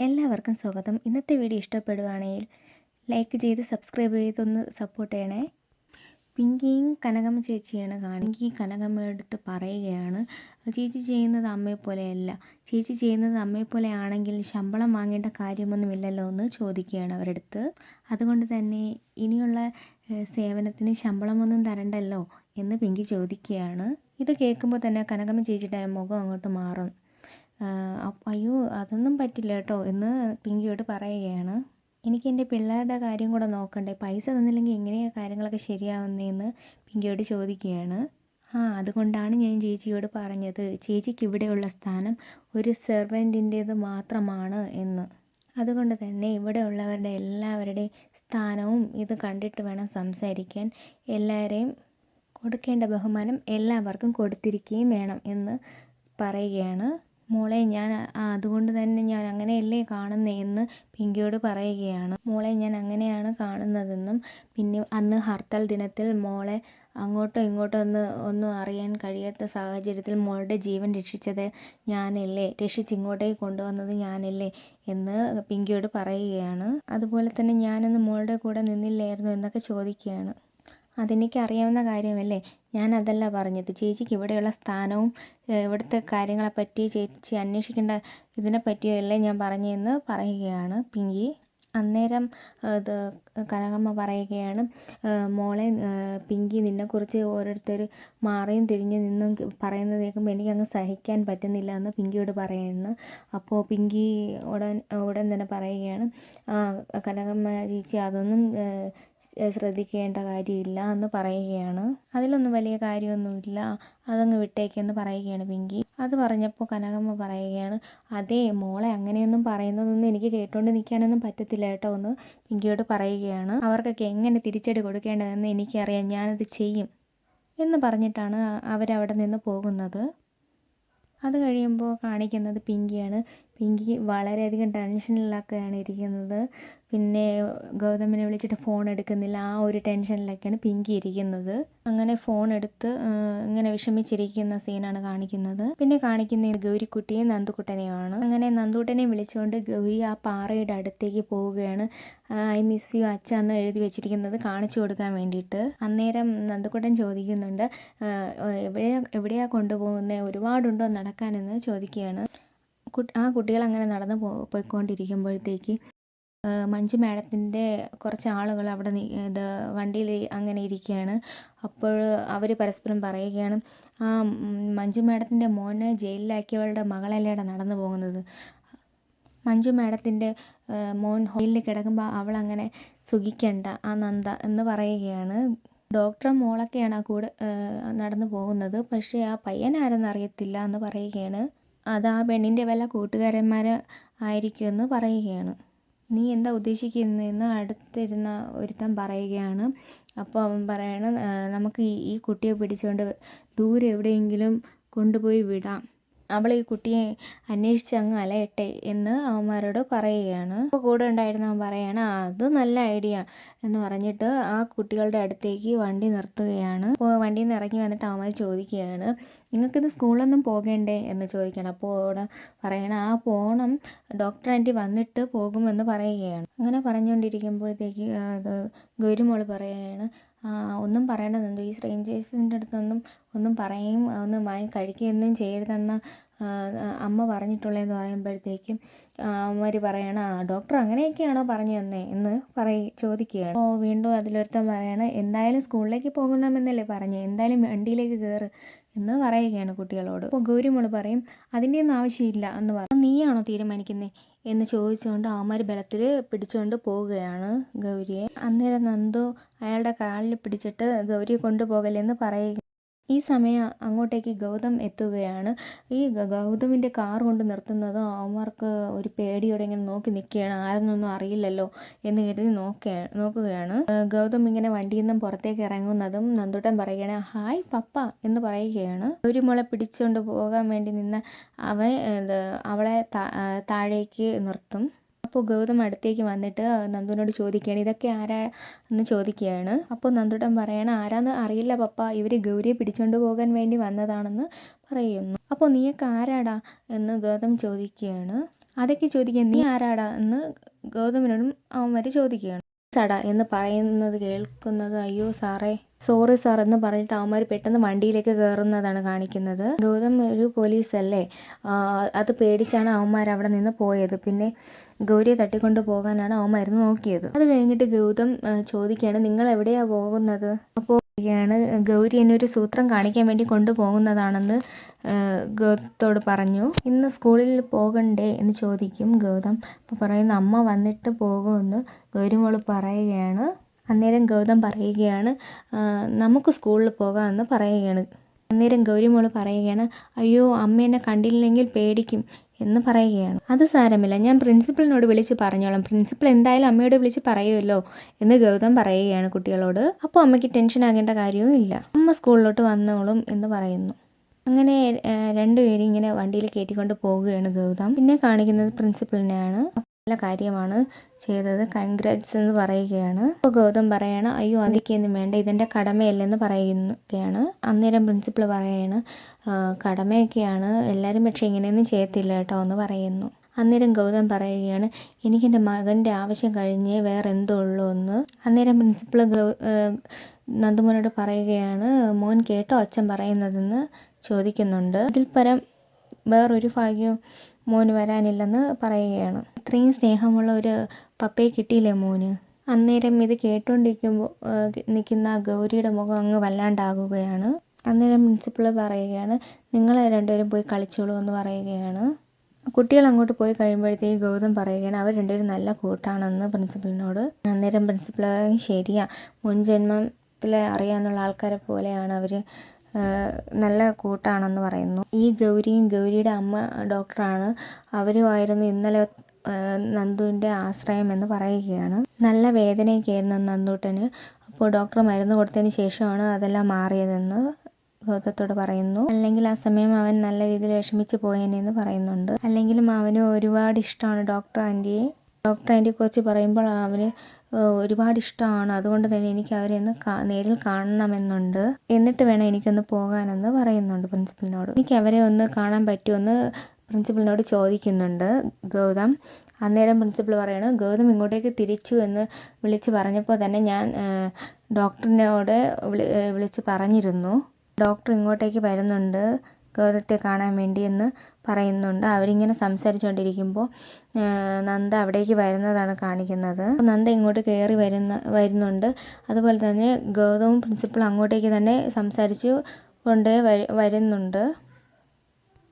എല്ലാവർക്കും സ്വാഗതം. ഇന്നത്തെ വീഡിയോ ഇഷ്ടപ്പെടുവാണെങ്കിൽ ലൈക്ക് ചെയ്ത് സബ്സ്ക്രൈബ് ചെയ്തൊന്ന് സപ്പോർട്ട് ചെയ്യണേ. പിങ്കിയും കനകമ്മ ചേച്ചിയാണ് പിങ്കി കനകമ്മ എടുത്ത് പറയുകയാണ്, ചേച്ചി ചെയ്യുന്നത് അമ്മയെപ്പോലെയല്ല, ചേച്ചി ചെയ്യുന്നത് അമ്മയെപ്പോലെ ആണെങ്കിൽ ശമ്പളം വാങ്ങേണ്ട കാര്യമൊന്നുമില്ലല്ലോ എന്ന് ചോദിക്കുകയാണ് അവരടുത്ത്. അതുകൊണ്ട് തന്നെ ഇനിയുള്ള സേവനത്തിന് ശമ്പളമൊന്നും തരണ്ടല്ലോ എന്ന് പിങ്കി ചോദിക്കുകയാണ്. ഇത് കേൾക്കുമ്പോൾ തന്നെ കനകമ്മ ചേച്ചിയുടെ മുഖം അങ്ങോട്ട് മാറും. അയ്യോ അതൊന്നും പറ്റില്ല കേട്ടോ എന്ന് പിങ്കിയോട് പറയുകയാണ്. എനിക്ക് എൻ്റെ പിള്ളേരുടെ കാര്യം കൂടെ നോക്കണ്ടേ, പൈസ തന്നില്ലെങ്കിൽ എങ്ങനെയാണ് കാര്യങ്ങളൊക്കെ ശരിയാവുന്നതെന്ന് പിങ്കിയോട് ചോദിക്കുകയാണ്. അതുകൊണ്ടാണ് ഞാൻ ചേച്ചിയോട് പറഞ്ഞത്, ചേച്ചിക്ക് ഇവിടെയുള്ള സ്ഥാനം ഒരു സെർവൻറ്റിൻ്റേത് മാത്രമാണ് എന്ന്. അതുകൊണ്ട് തന്നെ ഇവിടെ ഉള്ളവരുടെ എല്ലാവരുടെയും സ്ഥാനവും ഇത് കണ്ടിട്ട് വേണം സംസാരിക്കാൻ. എല്ലാവരെയും കൊടുക്കേണ്ട ബഹുമാനം എല്ലാവർക്കും കൊടുത്തിരിക്കുകയും വേണം എന്ന് പറയുകയാണ്. മോളെ അതുകൊണ്ട് തന്നെ ഞാൻ അങ്ങനെയല്ലേ കാണുന്നത് എന്ന് പിങ്കിയോട് പറയുകയാണ്. മോളെ ഞാൻ അങ്ങനെയാണ് കാണുന്നതെന്നും പിന്നെ അന്ന് ഹർത്താൽ ദിനത്തിൽ മോളെ അങ്ങോട്ടോ ഇങ്ങോട്ടോ ഒന്നും അറിയാൻ കഴിയാത്ത സാഹചര്യത്തിൽ മോളുടെ ജീവൻ രക്ഷിച്ചത് ഞാനല്ലേ, രക്ഷിച്ചിങ്ങോട്ടേക്ക് കൊണ്ടുവന്നത് ഞാനല്ലേ എന്ന് പിങ്കിയോട് പറയുകയാണ്. അതുപോലെ തന്നെ ഞാനന്ന് മോളുടെ കൂടെ നിന്നില്ലായിരുന്നു എന്നൊക്കെ ചോദിക്കുകയാണ്. അതെനിക്ക് അറിയാവുന്ന കാര്യമല്ലേ, ഞാൻ അതല്ല പറഞ്ഞത്, ചേച്ചിക്ക് ഇവിടെയുള്ള സ്ഥാനവും ഇവിടുത്തെ കാര്യങ്ങളെപ്പറ്റി ചേച്ചി അന്വേഷിക്കേണ്ട ഇതിനെപ്പറ്റിയോ അല്ലേ ഞാൻ പറഞ്ഞതെന്ന് പറയുകയാണ് പിങ്കി. അന്നേരം കനകമ്മ പറയുകയാണ്, മോളെ പിങ്കി നിന്നെക്കുറിച്ച് ഓരോരുത്തർ മാറിയും തിരിഞ്ഞ് നിന്നും പറയുന്നത് കേൾക്കുമ്പോൾ എനിക്കങ്ങ് സഹിക്കാൻ പറ്റുന്നില്ല എന്ന് പിങ്കിയോട് പറയുന്നു. അപ്പോൾ പിങ്കി ഉടൻ തന്നെ പറയുകയാണ്, കനകമ്മ ചേച്ചി അതൊന്നും ശ്രദ്ധിക്കേണ്ട കാര്യമില്ല എന്ന് പറയുകയാണ്. അതിലൊന്നും വലിയ കാര്യമൊന്നുമില്ല, അതങ്ങ് വിട്ടേക്കെന്ന് പറയുകയാണ് പിങ്കി. അത് പറഞ്ഞപ്പോൾ കനകമ്മ പറയുകയാണ്, അതേ മോളെ അങ്ങനെയൊന്നും പറയുന്നതൊന്നും എനിക്ക് കേട്ടുകൊണ്ട് നിൽക്കാനൊന്നും പറ്റത്തില്ല കേട്ടോ എന്ന് പിങ്കിയോട് പറയുകയാണ്. അവർക്കൊക്കെ എങ്ങനെ തിരിച്ചടി കൊടുക്കേണ്ടതെന്ന് എനിക്കറിയാം, ഞാനത് ചെയ്യും എന്ന് പറഞ്ഞിട്ടാണ് അവരവിടെ നിന്ന് പോകുന്നത്. അത് കഴിയുമ്പോൾ കാണിക്കുന്നത് പിങ്കിയാണ്. പിങ്കി വളരെയധികം ടെൻഷനിലൊക്കെയാണ് ഇരിക്കുന്നത്. പിന്നെ ഗൗതമിനെ വിളിച്ചിട്ട് ഫോൺ എടുക്കുന്നില്ല, ആ ഒരു ടെൻഷനിലൊക്കെയാണ് പിങ്കി ഇരിക്കുന്നത്. അങ്ങനെ ഫോൺ എടുത്ത് ഇങ്ങനെ വിഷമിച്ചിരിക്കുന്ന സീനാണ് കാണിക്കുന്നത്. പിന്നെ കാണിക്കുന്നത് ഗൗരിക്കുട്ടിയും നന്ദുക്കുട്ടനെയുമാണ്. അങ്ങനെ നന്ദുക്കുട്ടനെ വിളിച്ചുകൊണ്ട് ഗൗരി ആ പാറയുടെ അടുത്തേക്ക് പോവുകയാണ്. ഐ മിസ് യു അച്ഛ എന്ന് എഴുതി വെച്ചിരിക്കുന്നത് കാണിച്ചു കൊടുക്കാൻ വേണ്ടിയിട്ട്. അന്നേരം നന്ദുക്കുട്ടൻ ചോദിക്കുന്നുണ്ട്, എവിടെയാ കൊണ്ടുപോകുന്നത്, ഒരുപാടുണ്ടോ നടക്കാനെന്ന് ചോദിക്കുകയാണ്. ആ കുട്ടികൾ അങ്ങനെ നടന്നു പോയിക്കൊണ്ടിരിക്കുമ്പോഴത്തേക്ക് മഞ്ജു മാഡത്തിൻ്റെ കുറച്ച് ആളുകൾ അവിടെ വണ്ടിയിൽ അങ്ങനെ ഇരിക്കുകയാണ്. അപ്പോൾ അവർ പരസ്പരം പറയുകയാണ്, ആ മഞ്ജു മാഡത്തിൻ്റെ മോനെ ജയിലിലാക്കിയവളുടെ മകളല്ലേടെ നടന്നു പോകുന്നത്, മഞ്ജു മാഡത്തിൻ്റെ മോൻ ജയിലിൽ കിടക്കുമ്പോൾ അവളങ്ങനെ സുഖിക്കണ്ട ആ നന്ദ എന്ന് പറയുകയാണ്. ഡോക്ടറും മോളൊക്കെയാണ് ആ കൂടെ നടന്നു പോകുന്നത്, പക്ഷേ ആ പയ്യൻ ആരെന്ന് അറിയത്തില്ല എന്ന് പറയുകയാണ്. അത് ആ പെണ്ണിൻ്റെ വല്ല കൂട്ടുകാരന്മാർ ആയിരിക്കുമെന്ന് പറയുകയാണ്. നീ എന്താ ഉദ്ദേശിക്കുന്നതെന്ന് അടുത്തിരുന്ന ഒരുത്തൻ പറയുകയാണ്. അപ്പോൾ അവൻ പറയണം, നമുക്ക് ഈ കുട്ടിയെ പിടിച്ചുകൊണ്ട് ദൂരെ എവിടെയെങ്കിലും കൊണ്ടുപോയി വിടാം, അവൾ ഈ കുട്ടിയെ അന്വേഷിച്ച് അങ്ങ് അലയട്ടെ എന്ന് അവന്മാരോട് പറയുകയാണ്. അപ്പോൾ കൂടെ ഉണ്ടായിരുന്നവൻ പറയാണ്, അത് നല്ല ഐഡിയ എന്ന് പറഞ്ഞിട്ട് ആ കുട്ടികളുടെ അടുത്തേക്ക് വണ്ടി നിർത്തുകയാണ്. അപ്പോൾ വണ്ടിയിൽ നിന്ന് ഇറങ്ങി വന്നിട്ട് അവന്മാർ ചോദിക്കുകയാണ്, നിങ്ങൾക്കിത് സ്കൂളിലൊന്നും പോകേണ്ടേ എന്ന് ചോദിക്കണം. അപ്പോൾ അവിടെ പറയണം, പോകണം, ഡോക്ടർ ആൻറ്റി വന്നിട്ട് പോകുമെന്ന് പറയുകയാണ്. അങ്ങനെ പറഞ്ഞുകൊണ്ടിരിക്കുമ്പോഴത്തേക്ക് ഗൗരിമോൾ പറയുകയാണ്, ഒന്നും പറയണമെന്നുണ്ട്, ഈ സ്ട്രേഞ്ചേഴ്സിൻ്റെ അടുത്തൊന്നും ഒന്നും പറയുകയും ഒന്നും വാങ്ങി കഴിക്കുകയൊന്നും ചെയ്യരുതെന്ന് അമ്മ പറഞ്ഞിട്ടുള്ളതെന്ന് പറയുമ്പോഴത്തേക്കും അവന്മാർ പറയണം, ഡോക്ടർ അങ്ങനെയൊക്കെയാണോ പറഞ്ഞു തന്നേ എന്ന് ചോദിക്കുകയാണ്. അപ്പോൾ വീണ്ടും അതിലൊരുത്തൻ പറയണം, എന്തായാലും സ്കൂളിലേക്ക് പോകണമെന്നല്ലേ പറഞ്ഞേ, എന്തായാലും വണ്ടിയിലേക്ക് കയറ് എന്ന് പറയുകയാണ് കുട്ടികളോട്. അപ്പോൾ ഗൗരിമോൾ പറയും, അതിൻ്റെ ഒന്നും ആവശ്യമില്ല എന്ന് പറഞ്ഞു, നീയാണോ തീരുമാനിക്കുന്നത് എന്ന് ചോദിച്ചുകൊണ്ട് അവന്മാർ ബലത്തിൽ പിടിച്ചുകൊണ്ട് പോവുകയാണ് ഗൗരിയെ. അന്നേരം നന്ദു അയാളുടെ കാലിൽ പിടിച്ചിട്ട് ഗൗരിയെ കൊണ്ടുപോകലെന്ന് പറയുക. ഈ സമയം അങ്ങോട്ടേക്ക് ഗൗതം എത്തുകയാണ്. ഈ ഗൗതമിൻ്റെ കാർ കൊണ്ട് നിർത്തുന്നതും അവന്മാർക്ക് ഒരു പേടിയോടെ ഇങ്ങനെ നോക്കി നിൽക്കുകയാണ്. ആരെന്നൊന്നും അറിയില്ലല്ലോ എന്ന് കരുതി നോക്കുകയാണ്. ഗൗതം ഇങ്ങനെ വണ്ടിയിൽ നിന്നും പുറത്തേക്ക് ഇറങ്ങുന്നതും നന്ദുട്ടൻ പറയുകയാണ്, ഹായ് പപ്പ എന്ന് പറയുകയാണ്. ഒരു മുള പിടിച്ചുകൊണ്ട് പോകാൻ വേണ്ടി നിന്ന് അവളെ താഴേക്ക് നിർത്തും. അപ്പോൾ ഗൗതം അടുത്തേക്ക് വന്നിട്ട് നന്ദുവിനോട് ചോദിക്കുകയാണ്, ഇതൊക്കെ ആരാ എന്ന് ചോദിക്കുകയാണ്. അപ്പോൾ നന്ദുട്ടൻ പറയണം, ആരാന്ന് അറിയില്ല പപ്പ, ഇവർ ഗൗരിയെ പിടിച്ചുകൊണ്ട് പോകാൻ വേണ്ടി വന്നതാണെന്ന് പറയുന്നു. അപ്പോൾ നീയൊക്കെ ആരാടാ എന്ന് ഗൗതം ചോദിക്കുകയാണ്. അതൊക്കെ ചോദിക്കാൻ നീ ആരാടാ എന്ന് ഗൗതമിനോടും അവന്മാർ ചോദിക്കുകയാണ്. സടാ എന്ന് പറയുന്നത് കേൾക്കുന്നത് അയ്യോ സാറേ സോറി സാർ എന്ന് പറഞ്ഞിട്ട് അവന്മാർ പെട്ടെന്ന് വണ്ടിയിലേക്ക് കയറുന്നതാണ് കാണിക്കുന്നത്. ഗൗതം ഒരു പോലീസല്ലേ, അത് പേടിച്ചാണ് അവന്മാർ അവിടെ നിന്ന് പോയത്. പിന്നെ ഗൗരിയെ തട്ടിക്കൊണ്ട് പോകാനാണ് അവന്മാർ നോക്കിയത്. അത് കഴിഞ്ഞിട്ട് ഗൗതം ചോദിക്കുകയാണ് നിങ്ങൾ എവിടെയാ പോകുന്നത്? അപ്പോൾ ാണ് ഗൗരി എന്നെ ഒരു സൂത്രം കാണിക്കാൻ വേണ്ടി കൊണ്ടുപോകുന്നതാണെന്ന് ഗൗതത്തോട് പറഞ്ഞു. ഇന്ന് സ്കൂളിൽ പോകണ്ടേ എന്ന് ചോദിക്കും ഗൗതം. അപ്പോൾ പറയുന്നു അമ്മ വന്നിട്ട് പോകുമെന്ന് ഗൗരിമോള് പറയുകയാണ്. അന്നേരം ഗൗതം പറയുകയാണ് നമുക്ക് സ്കൂളിൽ പോകാമെന്ന് പറയുകയാണ്. അന്നേരം ഗൗരിമോള് പറയുകയാണ് അയ്യോ അമ്മ എന്നെ കണ്ടില്ലെങ്കിൽ പേടിക്കും എന്ന് പറയുകയാണ്. അത് സാരമില്ല, ഞാൻ പ്രിൻസിപ്പലിനോട് വിളിച്ച് പറഞ്ഞോളാം, പ്രിൻസിപ്പൽ എന്തായാലും അമ്മയോട് വിളിച്ച് പറയുമല്ലോ എന്ന് ഗൗതം പറയുകയാണ് കുട്ടികളോട്. അപ്പോൾ അമ്മയ്ക്ക് ടെൻഷൻ ആകേണ്ട കാര്യവും ഇല്ല, അമ്മ സ്കൂളിലോട്ട് വന്നോളും എന്ന് പറയുന്നു. അങ്ങനെ രണ്ടുപേരും ഇങ്ങനെ വണ്ടിയിൽ കയറ്റിക്കൊണ്ട് പോവുകയാണ് ഗൗതം. പിന്നെ കാണിക്കുന്നത് പ്രിൻസിപ്പലിനെയാണ്. നല്ല കാര്യമാണ് ചെയ്തത്, കൺഗ്രാറ്റ്സ് എന്ന് പറയുകയാണ്. അപ്പോൾ ഗൗതം പറയാണ് അയ്യോ അതൊക്കെയൊന്നും വേണ്ട, ഇതെൻ്റെ കടമയല്ലെന്ന് പറയുകയാണ്. അന്നേരം പ്രിൻസിപ്പൾ പറയാണ് കടമയൊക്കെയാണ് എല്ലാവരും, പക്ഷേ ഇങ്ങനെയൊന്നും ചെയ്യത്തില്ല കേട്ടോ എന്ന് പറയുന്നു. അന്നേരം ഗൗതം പറയുകയാണ് എനിക്കെൻ്റെ മകൻ്റെ ആവശ്യം കഴിഞ്ഞേ വേറെ എന്തോ ഉള്ളൂ എന്ന്. അന്നേരം പ്രിൻസിപ്പൾ നന്ദുമോനോട് പറയുകയാണ് മോൻ കേട്ടോ അച്ഛൻ പറയുന്നതെന്ന് ചോദിക്കുന്നുണ്ട്. ഇതിൽ പരം വേറൊരു ഭാഗ്യവും മോന് വരാനില്ലെന്ന് പറയുകയാണ്. ഇത്രയും സ്നേഹമുള്ള ഒരു പപ്പയെ കിട്ടിയില്ലേ മോന്. അന്നേരം ഇത് കേട്ടുകൊണ്ടിരിക്കുമ്പോൾ നിൽക്കുന്ന ഗൗരിയുടെ മുഖം അങ്ങ് വല്ലാണ്ടാകുകയാണ്. അന്നേരം പ്രിൻസിപ്പൾ പറയുകയാണ് നിങ്ങൾ രണ്ടുപേരും പോയി കളിച്ചോളൂ എന്ന് പറയുകയാണ്. കുട്ടികൾ അങ്ങോട്ട് പോയി കഴിയുമ്പോഴത്തേക്ക് ഗൗതം പറയുകയാണ് അവർ രണ്ടുപേരും നല്ല കൂട്ടാണെന്ന് പ്രിൻസിപ്പലിനോട്. അന്നേരം പ്രിൻസിപ്പൾ ശരിയാ, മുൻ ജന്മത്തിലെ അറിയാവുന്ന ആൾക്കാരെ പോലെയാണ് അവർ, നല്ല കൂട്ടാണെന്ന് പറയുന്നു. ഈ ഗൗരിയും ഗൗരിയുടെ അമ്മ ഡോക്ടറാണ്, അവരുമായിരുന്നു ഇന്നലെ നന്ദുവിൻ്റെ ആശ്രയം എന്ന് പറയുകയാണ്. നല്ല വേദനയൊക്കെയായിരുന്നു നന്ദൂട്ടന്. അപ്പോൾ ഡോക്ടർ മരുന്ന് കൊടുത്തതിന് ശേഷമാണ് അതെല്ലാം മാറിയതെന്ന് ഗൗതത്തോട് പറയുന്നു. അല്ലെങ്കിൽ ആ സമയം അവൻ നല്ല രീതിയിൽ വിഷമിച്ച് പോയേനെന്ന് പറയുന്നുണ്ട്. അല്ലെങ്കിലും അവന് ഒരുപാട് ഇഷ്ടമാണ് ഡോക്ടർ ആൻറ്റിയെ. ഡോക്ടർ ആൻറ്റിയെ കുറിച്ച് പറയുമ്പോൾ അവന് ഒരുപാട് ഇഷ്ടമാണ്, അതുകൊണ്ട് തന്നെ എനിക്ക് അവരെ ഒന്ന് നേരിൽ കാണണമെന്നുണ്ട്, എന്നിട്ട് വേണം എനിക്കൊന്ന് പോകാനെന്ന് പറയുന്നുണ്ട് പ്രിൻസിപ്പലിനോട്. എനിക്ക് അവരെ ഒന്ന് കാണാൻ പറ്റുമെന്ന് പ്രിൻസിപ്പലിനോട് ചോദിക്കുന്നുണ്ട് ഗൗതം. അന്നേരം പ്രിൻസിപ്പൽ പറയാണ് ഗൗതം ഇങ്ങോട്ടേക്ക് തിരിച്ചു എന്ന് വിളിച്ച് പറഞ്ഞപ്പോൾ തന്നെ ഞാൻ ഡോക്ടറിനോട് വിളിച്ച് പറഞ്ഞിരുന്നു, ഡോക്ടർ ഇങ്ങോട്ടേക്ക് വരുന്നുണ്ട് ഗൗതത്തെ കാണാൻ വേണ്ടി എന്ന് പറയുന്നുണ്ട്. അവരിങ്ങനെ സംസാരിച്ചുകൊണ്ടിരിക്കുമ്പോൾ നന്ദ അവിടേക്ക് വരുന്നതാണ് കാണിക്കുന്നത്. നന്ദ ഇങ്ങോട്ട് കയറി വരുന്നുണ്ട്. അതുപോലെ തന്നെ ഗൗതവും പ്രിൻസിപ്പളും അങ്ങോട്ടേക്ക് തന്നെ സംസാരിച്ചു കൊണ്ട് വരുന്നുണ്ട്.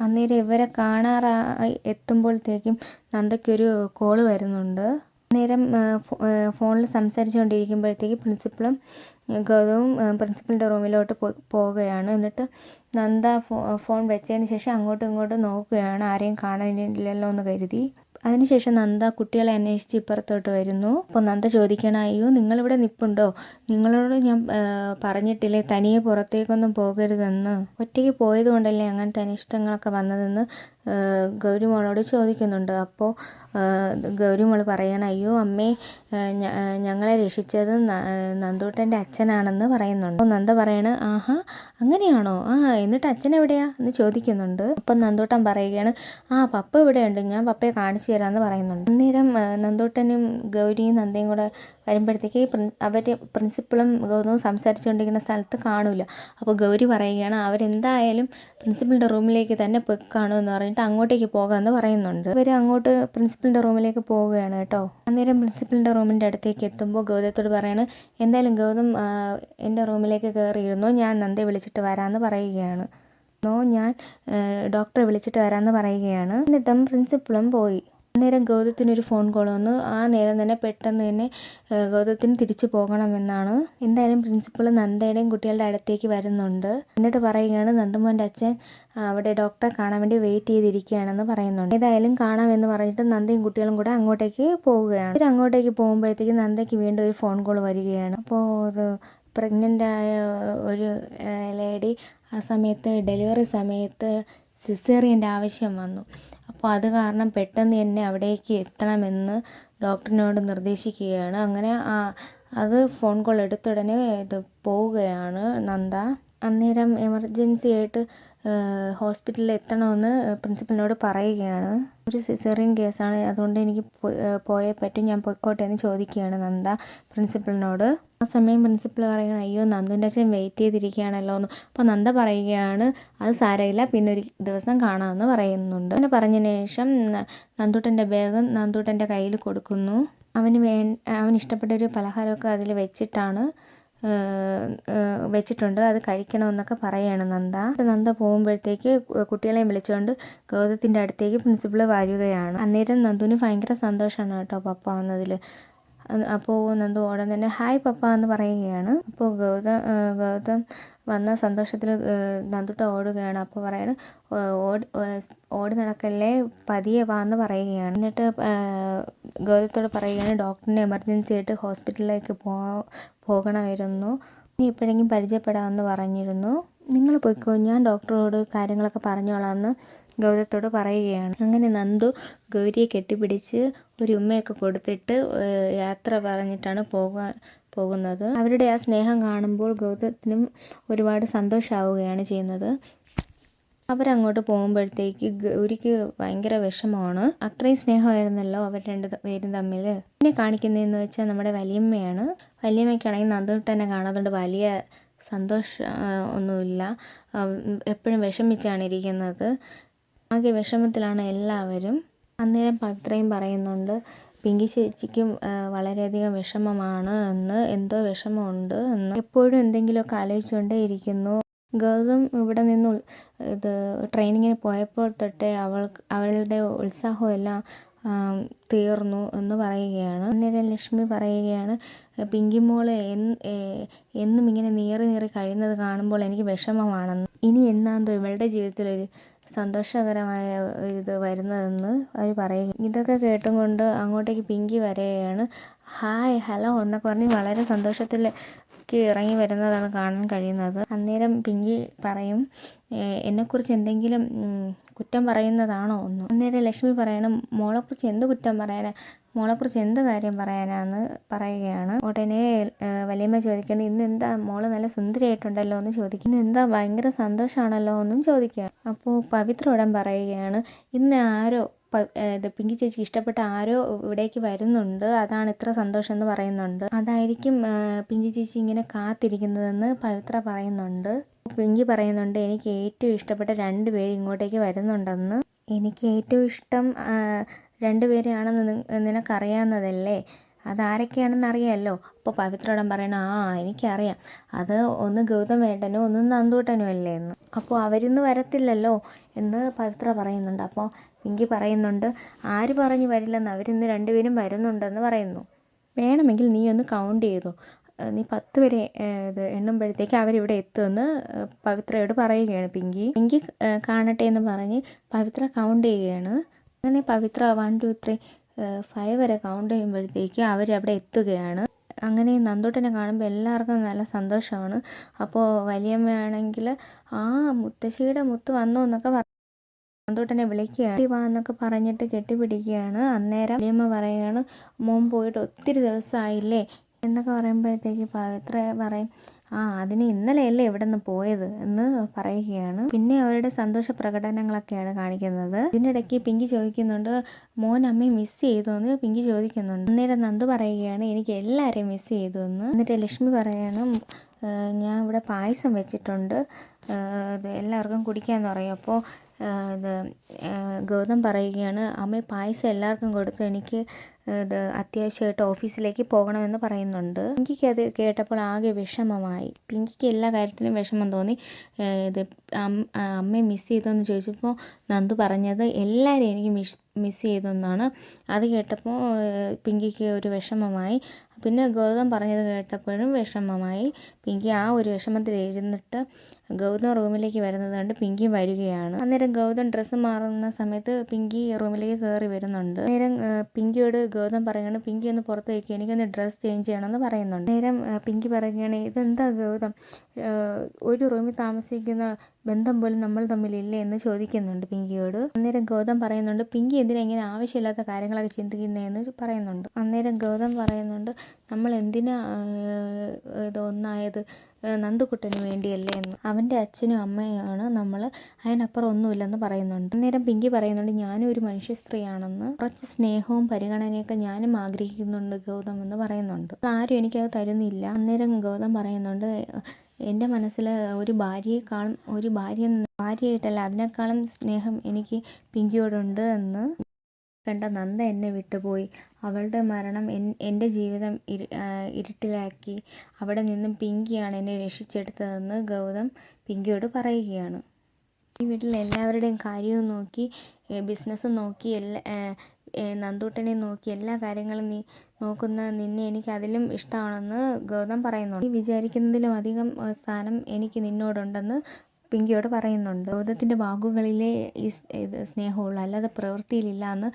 അന്നേരം ഇവരെ കാണാറായി എത്തുമ്പോഴത്തേക്കും നന്ദയ്ക്കൊരു കോള് വരുന്നുണ്ട്. അന്നേരം ഫോണിൽ സംസാരിച്ചുകൊണ്ടിരിക്കുമ്പോഴത്തേക്ക് പ്രിൻസിപ്പളും ഗൗതവും പ്രിൻസിപ്പലിൻ്റെ റൂമിലോട്ട് പോവുകയാണ്. എന്നിട്ട് നന്ദ ഫോൺ വെച്ചതിന് ശേഷം അങ്ങോട്ടും ഇങ്ങോട്ടും നോക്കുകയാണ്, ആരെയും കാണാനില്ലല്ലോ എന്ന് കരുതി. അതിനുശേഷം നന്ദ കുട്ടികളെ അന്വേഷിച്ച് ഇപ്പുറത്തോട്ട് വരുന്നു. അപ്പോൾ നന്ദ ചോദിക്കണം അയ്യോ നിങ്ങളിവിടെ നിൽപ്പുണ്ടോ, നിങ്ങളോട് ഞാൻ പറഞ്ഞിട്ടില്ലേ തനിയെ പുറത്തേക്കൊന്നും പോകരുതെന്ന്, ഒറ്റയ്ക്ക് പോയത് കൊണ്ടല്ലേ അങ്ങനത്തെ അനിഷ്ടങ്ങളൊക്കെ വന്നതെന്ന് ഗൗരിമോളോട് ചോദിക്കുന്നുണ്ട്. അപ്പോൾ ഗൗരിമോൾ പറയണം അയ്യോ അമ്മേ ഞങ്ങളെ രക്ഷിച്ചത് നന്ദൂട്ടൻ്റെ അച്ഛനാണെന്ന് പറയുന്നുണ്ട്. അപ്പോൾ നന്ദ പറയണ് ആഹാ അങ്ങനെയാണോ, എന്നിട്ട് അച്ഛൻ എവിടെയാ എന്ന് ചോദിക്കുന്നുണ്ട്. അപ്പം നന്ദൂട്ടൻ പറയുകയാണ് പപ്പ ഇവിടെയുണ്ട്, ഞാൻ പപ്പയെ കാണിച്ചു തരാമെന്ന് പറയുന്നുണ്ട്. അന്നേരം നന്ദൂട്ടനും ഗൗരിയും നന്ദയും കൂടെ വരുമ്പോഴത്തേക്ക് അവർ പ്രിൻസിപ്പളും ഗൗതവും സംസാരിച്ചുകൊണ്ടിരിക്കുന്ന സ്ഥലത്ത് കാണൂല. അപ്പോൾ ഗൗരി പറയുകയാണ് അവരെന്തായാലും പ്രിൻസിപ്പളിൻ്റെ റൂമിലേക്ക് തന്നെ പോയി കാണുമെന്ന് പറഞ്ഞിട്ട് അങ്ങോട്ടേക്ക് പോകാമെന്ന് പറയുന്നുണ്ട്. ഇവർ അങ്ങോട്ട് പ്രിൻസിപ്പളിൻ്റെ റൂമിലേക്ക് പോവുകയാണ് കേട്ടോ. അന്നേരം പ്രിൻസിപ്പളിൻ്റെ റൂമിൻ്റെ അടുത്തേക്ക് എത്തുമ്പോൾ ഗൗതത്തോട് പറയാണ് എന്തായാലും ഗൗതം എൻ്റെ റൂമിലേക്ക് കയറിയിരുന്നു, ഞാൻ നന്ദയെ വിളിച്ചിട്ട് വരാമെന്ന് പറയുകയാണ്. ഞാൻ ഡോക്ടറെ വിളിച്ചിട്ട് വരാമെന്ന് പറയുകയാണ്. എന്നിട്ടും പ്രിൻസിപ്പളും പോയി. അന്നേരം ഗൗതത്തിനൊരു ഫോൺ കോൾ വന്നു. ആ നേരം തന്നെ പെട്ടെന്ന് തന്നെ ഗൗതത്തിന് തിരിച്ചു പോകണമെന്നാണ്. എന്തായാലും പ്രിൻസിപ്പൾ നന്ദയുടെയും കുട്ടികളുടെ അടുത്തേക്ക് വരുന്നുണ്ട്. എന്നിട്ട് പറയുകയാണ് നന്ദുമോൻ്റെ അച്ഛൻ അവിടെ ഡോക്ടറെ കാണാൻ വേണ്ടി വെയിറ്റ് ചെയ്തിരിക്കുകയാണെന്ന് പറയുന്നുണ്ട്. ഏതായാലും കാണാമെന്ന് പറഞ്ഞിട്ട് നന്ദയും കുട്ടികളും കൂടെ അങ്ങോട്ടേക്ക് പോവുകയാണ്. ഇവർ അങ്ങോട്ടേക്ക് പോകുമ്പോഴത്തേക്ക് നന്ദയ്ക്ക് വീണ്ടും ഒരു ഫോൺ കോൾ വരികയാണ്. അപ്പോൾ അത് പ്രഗ്നൻ്റ് ആയ ഒരു ലേഡി ആ സമയത്ത് ഡെലിവറി സമയത്ത് സിസേറിയൻ്റെ ആവശ്യം വന്നു. അപ്പോൾ അത് കാരണം പെട്ടെന്ന് തന്നെ അവിടേക്ക് എത്തണമെന്ന് ഡോക്ടറിനോട് നിർദ്ദേശിക്കുകയാണ്. അങ്ങനെ അത് ഫോൺ കോൾ എടുത്തുടനെ പോവുകയാണ് നന്ദ. അന്നേരം എമർജൻസി ആയിട്ട് ഹോസ്പിറ്റലിൽ എത്തണമെന്ന് പ്രിൻസിപ്പലിനോട് പറയുകയാണ്. ഒരു സിസേറിയൻ കേസാണ്, അതുകൊണ്ട് എനിക്ക് പോയേ പറ്റും, ഞാൻ പൊയ്ക്കോട്ടെ എന്ന് ചോദിക്കുകയാണ് നന്ദ പ്രിൻസിപ്പലിനോട്. ആ സമയം പ്രിൻസിപ്പൽ പറയുകയാണ്, അയ്യോ നന്ദുൻ്റെ അച്ഛൻ വെയിറ്റ് ചെയ്തിരിക്കുകയാണല്ലോ എന്ന്. അപ്പോൾ നന്ദ പറയുകയാണ്, അത് സാരമില്ല, പിന്നെ ഒരു ദിവസം കാണാമെന്ന് പറയുന്നുണ്ട്. അങ്ങനെ പറഞ്ഞതിന് ശേഷം നന്ദൂട്ടൻ്റെ ബാഗ് നന്ദൂട്ടൻ്റെ കയ്യിൽ കൊടുക്കുന്നു. അവന് ഇഷ്ടപ്പെട്ട ഒരു പലഹാരമൊക്കെ അതിൽ വെച്ചിട്ടുണ്ട്, അത് കഴിക്കണമെന്നൊക്കെ പറയുകയാണ് നന്ദ. നന്ദ പോകുമ്പോഴത്തേക്ക് കുട്ടികളെയും വിളിച്ചുകൊണ്ട് ഗൗതത്തിൻ്റെ അടുത്തേക്ക് പ്രിൻസിപ്പൾ വരികയാണ്. അന്നേരം നന്ദുവിന് ഭയങ്കര സന്തോഷമാണ് കേട്ടോ പപ്പ വന്നതിൽ. അപ്പോൾ നന്ദു ഉടൻ തന്നെ ഹായ് പപ്പ എന്ന് പറയുകയാണ്. അപ്പോൾ ഗൗതം വന്ന സന്തോഷത്തിൽ നന്ദുട്ട ഓടുകയാണ്. അപ്പോൾ പറയാണ്, ഓടി നടക്കല്ലേ, പതിയെ വാ എന്ന് പറയുകയാണ്. എന്നിട്ട് ഗൗതത്തോട് പറയുകയാണ്, ഡോക്ടറിനെ എമർജൻസി ആയിട്ട് ഹോസ്പിറ്റലിലേക്ക് പോകണമായിരുന്നു, ഇനി എപ്പോഴെങ്കിലും പരിചയപ്പെടാമെന്ന് പറഞ്ഞിരുന്നു, നിങ്ങൾ പോയിക്കോ, ഞാൻ ഡോക്ടറോട് കാര്യങ്ങളൊക്കെ പറഞ്ഞോളാമെന്ന് ഗൗതത്തോട് പറയുകയാണ്. അങ്ങനെ നന്ദു ഗൗരിയെ കെട്ടിപ്പിടിച്ച് ഒരു ഉമ്മയൊക്കെ കൊടുത്തിട്ട് യാത്ര പറഞ്ഞിട്ടാണ് പോകുന്നത്. അവരുടെ ആ സ്നേഹം കാണുമ്പോൾ ഗൗതത്തിനും ഒരുപാട് സന്തോഷമാവുകയാണ് ചെയ്യുന്നത്. അവരങ്ങോട്ട് പോകുമ്പോഴത്തേക്ക് ഗൗരിക്ക് ഭയങ്കര വിഷമമാണ്. അത്രയും സ്നേഹമായിരുന്നല്ലോ അവർ പേരും തമ്മിൽ. പിന്നെ കാണിക്കുന്നതെന്ന് വെച്ചാൽ നമ്മുടെ വലിയമ്മയാണ്. വലിയമ്മയ്ക്കാണെങ്കിൽ നന്ദുട്ടനെ കാണാതുകൊണ്ട് വലിയ സന്തോഷം ഒന്നുമില്ല, എപ്പോഴും വിഷമിച്ചാണ് ഇരിക്കുന്നത്. ആകെ വിഷമത്തിലാണ് എല്ലാവരും. അന്നേരം പവിത്രയും പറയുന്നുണ്ട്, പിങ്കി ചേച്ചിക്കും വളരെയധികം വിഷമമാണ് എന്ന്, എന്തോ വിഷമമുണ്ട് എന്ന്, എപ്പോഴും എന്തെങ്കിലുമൊക്കെ ആലോചിച്ചുകൊണ്ടേ ഇരിക്കുന്നു. ഗൗതം ഇവിടെ നിന്ന് ട്രെയിനിങ്ങിന് പോയപ്പോൾ തൊട്ടേ അവളുടെ ഉത്സാഹമെല്ലാം തീർന്നു എന്ന് പറയുകയാണ്. അന്നേരം ലക്ഷ്മി പറയുകയാണ്, പിങ്കി മോള് എന്നും ഇങ്ങനെ നീറി കഴിയുന്നത് കാണുമ്പോൾ എനിക്ക് വിഷമമാണെന്ന്. ഇനി എന്നാന്തോ ഇവളുടെ ജീവിതത്തിലൊരു സന്തോഷകരമായ ഇത് വരുന്നതെന്ന് അവർ പറയുക. ഇതൊക്കെ കേട്ടും കൊണ്ട് അങ്ങോട്ടേക്ക് പിങ്കി വരികയാണ്. ഹായ് ഹലോ എന്നൊക്കെ പറഞ്ഞ് വളരെ സന്തോഷത്തിൽ ഇറങ്ങി വരുന്നതാണ് കാണാൻ കഴിയുന്നത്. അന്നേരം പിങ്കി പറയും, എന്നെക്കുറിച്ച് എന്തെങ്കിലും കുറ്റം പറയുന്നതാണോ ഒന്ന്. അന്നേരം ലക്ഷ്മി പറയണം, മോളെക്കുറിച്ച് എന്ത് കുറ്റം പറയാനാ, മോളെക്കുറിച്ച് എന്ത് കാര്യം പറയാനാന്ന് പറയുകയാണ്. ഉടനെ വലിയമ്മ ചോദിക്കുന്നത്, ഇന്ന് എന്താ മോള് നല്ല സുന്ദരിയായിട്ടുണ്ടല്ലോ എന്ന് ചോദിക്കും. ഇന്ന് എന്താ ഭയങ്കര സന്തോഷമാണല്ലോ എന്നും ചോദിക്കുകയാണ്. അപ്പോൾ പവിത്ര ഉടൻ പറയുകയാണ്, ഇന്ന് ആരോ പിങ്കി ചേച്ചിക്ക് ഇഷ്ടപ്പെട്ട ആരോ ഇവിടേക്ക് വരുന്നുണ്ട്, അതാണ് ഇത്ര സന്തോഷം എന്ന് പറയുന്നുണ്ട്. അതായിരിക്കും പിങ്കി ചേച്ചി ഇങ്ങനെ കാത്തിരിക്കുന്നതെന്ന് പവിത്ര പറയുന്നുണ്ട്. പിങ്കി പറയുന്നുണ്ട്, എനിക്ക് ഏറ്റവും ഇഷ്ടപ്പെട്ട 2 പേര് ഇങ്ങോട്ടേക്ക് വരുന്നുണ്ടെന്ന്. എനിക്ക് ഏറ്റവും ഇഷ്ടം 2 പേരെയാണെന്ന് നിനക്കറിയാവുന്നതല്ലേ, അതാരൊക്കെയാണെന്ന് അറിയാമല്ലോ. അപ്പോൾ പവിത്രയോടൻ പറയണം, എനിക്കറിയാം, അത് ഒന്ന് ഗൗതം ഏട്ടനും ഒന്ന് നന്ദൂട്ടനും അല്ലേ എന്ന്. അപ്പോൾ അവരിന്ന് വരത്തില്ലല്ലോ എന്ന് പവിത്ര പറയുന്നുണ്ട്. അപ്പോൾ പിങ്കി പറയുന്നുണ്ട്, ആര് പറഞ്ഞു വരില്ലെന്ന്, അവരിന്ന് 2 പേരും വരുന്നുണ്ടെന്ന് പറയുന്നു. വേണമെങ്കിൽ നീ ഒന്ന് കൗണ്ട് ചെയ്തോ, നീ 10 വരെ എണ്ണുമ്പോഴത്തേക്ക് അവരിവിടെ എത്തുമെന്ന് പവിത്രയോട് പറയുകയാണ് പിങ്കി. കാണട്ടെ എന്ന് പറഞ്ഞ് പവിത്ര കൗണ്ട് ചെയ്യുകയാണ്. അങ്ങനെ പവിത്ര 1 2 3 5 വരെ കൗണ്ട് ചെയ്യുമ്പോഴത്തേക്ക് അവരവിടെ എത്തുകയാണ്. അങ്ങനെ നന്ദൂട്ടനെ കാണുമ്പോൾ എല്ലാവർക്കും നല്ല സന്തോഷമാണ്. അപ്പോൾ വലിയമ്മയാണെങ്കിൽ മുത്തശ്ശിയുടെ മുത്ത് വന്നു എന്നൊക്കെ നന്ദൂട്ടനെ വിളിക്കുകയാണ്. വാ എന്നൊക്കെ പറഞ്ഞിട്ട് കെട്ടിപ്പിടിക്കുകയാണ്. അന്നേരം വലിയമ്മ പറയുകയാണ്, മോൻ പോയിട്ട് ഒത്തിരി ദിവസമായില്ലേ എന്നൊക്കെ പറയുമ്പോഴത്തേക്ക് പവിത്ര പറയും, അതിന് ഇന്നലെയല്ലേ ഇവിടെ നിന്ന് പോയത് എന്ന് പറയുകയാണ്. പിന്നെ അവരുടെ സന്തോഷ പ്രകടനങ്ങളൊക്കെയാണ് കാണിക്കുന്നത്. ഇതിനിടയ്ക്ക് പിങ്കി ചോദിക്കുന്നുണ്ട്, മോൻ അമ്മയെ മിസ് ചെയ്തു എന്ന് പിങ്കി ചോദിക്കുന്നുണ്ട്. അന്നേരം നന്ദു പറയുകയാണ്, എനിക്ക് എല്ലാവരെയും മിസ് ചെയ്തു എന്ന്. എന്നിട്ട് ലക്ഷ്മി പറയണം, ഞാൻ ഇവിടെ പായസം വെച്ചിട്ടുണ്ട്, എല്ലാവർക്കും കുടിക്കാമെന്ന് പറയും. അപ്പോൾ ഗൗതം പറയുകയാണ്, അമ്മ പായസം എല്ലാവർക്കും കൊടുത്തു, എനിക്ക് അത്യാവശ്യമായിട്ട് ഓഫീസിലേക്ക് പോകണമെന്ന് പറയുന്നുണ്ട്. പിങ്കിക്ക് അത് കേട്ടപ്പോൾ ആകെ വിഷമമായി. പിങ്കിക്ക് എല്ലാ കാര്യത്തിലും വിഷമം തോന്നി. അമ്മയെ മിസ് ചെയ്തോന്ന് ചോദിച്ചപ്പോൾ നന്ദു പറഞ്ഞത് എല്ലാവരെയും എനിക്ക് മിസ് ചെയ്തെന്നാണ്. അത് കേട്ടപ്പോൾ പിങ്കിക്ക് ഒരു വിഷമമായി. പിന്നെ ഗൗതം പറഞ്ഞത് കേട്ടപ്പോഴും വിഷമമായി. പിങ്കി ആ ഒരു വിഷമത്തിൽ ഇരുന്നിട്ട് ഗൗതം റൂമിലേക്ക് വരുന്നത് കണ്ട് പിങ്കി വരികയാണ്. അന്നേരം ഗൗതം ഡ്രസ്സ് മാറുന്ന സമയത്ത് പിങ്കി റൂമിലേക്ക് കയറി വരുന്നുണ്ട്. അന്നേരം പിങ്കിയോട് ഗൗതം പറയുകയാണ്, പിങ്കി ഒന്ന് പുറത്ത് വയ്ക്കുക, എനിക്കൊന്ന് ഡ്രസ്സ് ചേഞ്ച് ചെയ്യണമെന്ന് പറയുന്നുണ്ട്. അന്നേരം പിങ്കി പറയുകയാണ്, ഇതെന്താ ഗൗതം, ഒരു റൂമിൽ താമസിക്കുന്ന ബന്ധം പോലും നമ്മൾ തമ്മിലില്ലേ എന്ന് ചോദിക്കുന്നുണ്ട് പിങ്കിയോട്. അന്നേരം ഗൗതം പറയുന്നുണ്ട്, പിങ്കി എന്തിനാ ഇങ്ങനെ ആവശ്യമില്ലാത്ത കാര്യങ്ങളൊക്കെ ചിന്തിക്കുന്നതെന്ന് പറയുന്നുണ്ട്. അന്നേരം ഗൗതം പറയുന്നുണ്ട്, നമ്മൾ എന്തിനാ ഇത് ഒന്നായത്, നന്ദുക്കുട്ടന് വേണ്ടിയല്ലേ എന്ന്. അവൻ്റെ അച്ഛനും അമ്മയാണ് നമ്മൾ, അതിനപ്പുറം ഒന്നുമില്ലെന്ന് പറയുന്നുണ്ട്. അന്നേരം പിങ്കി പറയുന്നുണ്ട്, ഞാനും ഒരു മനുഷ്യ സ്ത്രീയാണെന്ന്, കുറച്ച് സ്നേഹവും പരിഗണനയൊക്കെ ഞാനും ആഗ്രഹിക്കുന്നുണ്ട് ഗൗതം എന്ന് പറയുന്നുണ്ട്. ആരും എനിക്കത് തരുന്നില്ല. അന്നേരം ഗൗതം പറയുന്നുണ്ട്, എൻ്റെ മനസ്സിൽ ഒരു ഭാര്യയായിട്ടല്ല അതിനേക്കാളും സ്നേഹം എനിക്ക് പിങ്കിയോടുണ്ട് എന്ന്. കണ്ട നന്ദ എന്നെ വിട്ടുപോയി. അവളുടെ മരണം എൻ്റെ ജീവിതം ഇരുട്ടിലാക്കി. അവിടെ നിന്നും പിങ്കിയാണ് എന്നെ രക്ഷിച്ചെടുത്തതെന്ന് ഗൗതം പിങ്കിയോട് പറയുകയാണ്. ഈ വീട്ടിൽ എല്ലാവരുടെയും കാര്യവും നോക്കി, ബിസിനസ്സും നോക്കി, നന്ദൂട്ടനെ നോക്കി എല്ലാ കാര്യങ്ങളും നീ നോക്കുന്ന നിന്നെ എനിക്ക് അതിലും ഇഷ്ടമാണെന്ന് ഗൗതം പറയുന്നുണ്ട്. നീ വിചാരിക്കുന്നതിലും അധികം സ്ഥാനം എനിക്ക് നിന്നോടുണ്ടെന്ന് പിങ്കിയോട് പറയുന്നുണ്ട്. ഗൗതത്തിൻ്റെ വാക്കുകളിലെ ഈ സ്നേഹമുള്ളൂ, അല്ലാതെ പ്രവൃത്തിയിലില്ല എന്ന്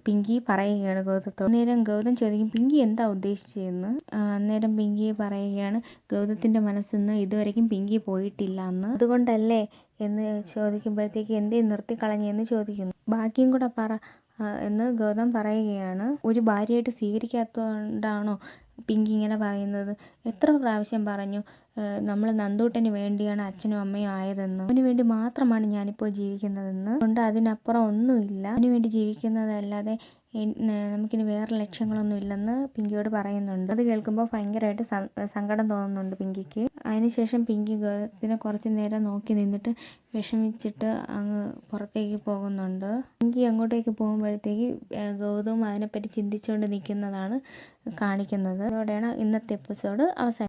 പിങ്കി പറയുകയാണ് ഗൗതത്തോട്. അന്നേരം ഗൗതം ചോദിക്കും, പിങ്കി എന്താ ഉദ്ദേശിച്ചതെന്ന്. അന്നേരം പിങ്കി പറയുകയാണ്, ഗൗതത്തിൻ്റെ മനസ്സിൽ നിന്ന് ഇതുവരെയും പിങ്കി പോയിട്ടില്ല എന്ന്, അതുകൊണ്ടല്ലേ എന്ന് ചോദിക്കുമ്പോഴത്തേക്ക് എന്തേ നിർത്തിക്കളഞ്ഞെന്ന് ചോദിക്കുന്നു. ബാക്കിയും കൂടെ പറ എന്ന് ഗൗതം പറയുകയാണ്. ഒരു ഭാര്യയായിട്ട് സ്വീകരിക്കാത്തതുകൊണ്ടാണോ പിങ്കി ഇങ്ങനെ പറയുന്നത്? എത്ര പ്രാവശ്യം പറഞ്ഞു നമ്മൾ നന്ദൂട്ടന് വേണ്ടിയാണ് അച്ഛനും അമ്മയും ആയതെന്ന്. അവന് വേണ്ടി മാത്രമാണ് ഞാനിപ്പോൾ ജീവിക്കുന്നതെന്ന്. അതുകൊണ്ട് അതിനപ്പുറം ഒന്നുമില്ല. അവന് വേണ്ടി ജീവിക്കുന്നതല്ലാതെ നമുക്കിനി വേറെ ലക്ഷ്യങ്ങളൊന്നും ഇല്ലെന്ന് പിങ്കിയോട് പറയുന്നുണ്ട്. അത് കേൾക്കുമ്പോൾ ഭയങ്കരമായിട്ട് സങ്കടം തോന്നുന്നുണ്ട് പിങ്കിക്ക്. അതിനുശേഷം പിങ്കി ഗൗതത്തിനെ കുറച്ച് നേരം നോക്കി നിന്നിട്ട് വിഷമിച്ചിട്ട് അങ്ങ് പുറത്തേക്ക് പോകുന്നുണ്ട്. പിങ്കി അങ്ങോട്ടേക്ക് പോകുമ്പോഴത്തേക്ക് ഗൗതവും അതിനെപ്പറ്റി ചിന്തിച്ചുകൊണ്ട് നിൽക്കുന്നതാണ് കാണിക്കുന്നത്. അതോടെയാണ് ഇന്നത്തെ എപ്പിസോഡ് അവസാനിക്കുന്നത്.